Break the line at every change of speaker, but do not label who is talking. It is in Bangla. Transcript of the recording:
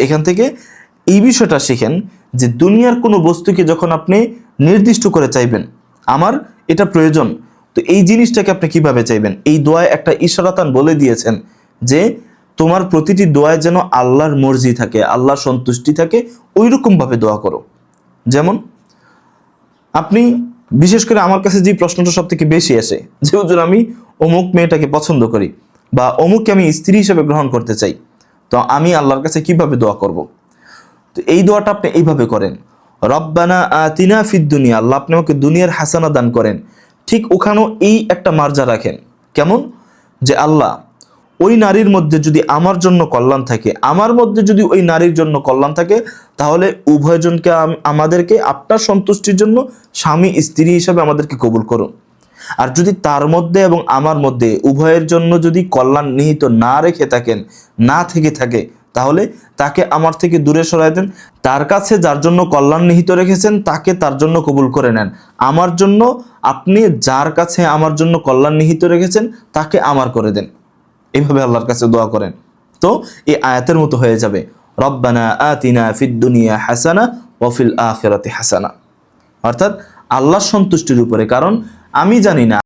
এখান থেকে এই বিষয়টা শিখেন যে দুনিয়ার কোনো বস্তুকে যখন আপনি নির্দিষ্ট করে চাইবেন, আমার এটা প্রয়োজন, তো এই জিনিসটাকে আপনি কিভাবে চাইবেন? এই দোয়ায় একটা ইশারাতান বলে দিয়েছেন যে তোমার প্রতিটি দোয়ায় যেন আল্লাহর মর্জি থাকে, আল্লাহর সন্তুষ্টি থাকে, ওই রকমভাবে দোয়া করো। যেমন আপনি বিশেষ করে আমার কাছে যে প্রশ্নটা সব থেকে বেশি আসে যে হুজুর আমি অমুক মেয়েটাকে পছন্দ করি বা অমুককে আমি স্ত্রী হিসেবে গ্রহণ করতে চাই, তো আমি আল্লাহর কাছে কিভাবে দোয়া করব? তো এই দোয়াটা আপনি এইভাবে করেন, রব্বানা আতিনা ফিদ দুনিয়া, আল্লাহ আপনি আমাকে দুনিয়ার হাসানা দান করেন। ঠিক ওখানেও এই একটা মার্জা রাখেন, কেমন? যে আল্লাহ ওই নারীর মধ্যে যদি আমার জন্য কল্যাণ থাকে, আমার মধ্যে যদি ওই নারীর জন্য কল্যাণ থাকে, তাহলে উভয়জনকে আমাদেরকে আপনার সন্তুষ্টির জন্য স্বামী স্ত্রী হিসাবে আমাদেরকে কবুল করুন। আর যদি তার মধ্যে এবং আমার মধ্যে উভয়ের জন্য যদি কল্যাণ নিহিত না রেখে থাকেন, না থেকে থাকে, তাহলে তাকে আমার থেকে দূরে সরাই দেন। তার কাছে যার জন্য কল্যাণ নিহিত রেখেছেন তাকে তার জন্য কবুল করে নেন। আমার জন্য আপনি যার কাছে আমার জন্য কল্যাণ নিহিত রেখেছেন তাকে আমার করে দেন। এইভাবে আল্লাহর কাছে দোয়া করেন, তো এই আয়াতের মতো হয়ে যাবে, রব্বানা আতিনা ফিদ দুনিয়া হাসানা ওয়া ফিল আখিরাতি হাসানা। অর্থাৎ আল্লাহর সন্তুষ্টির উপরে, কারণ আমি জানি না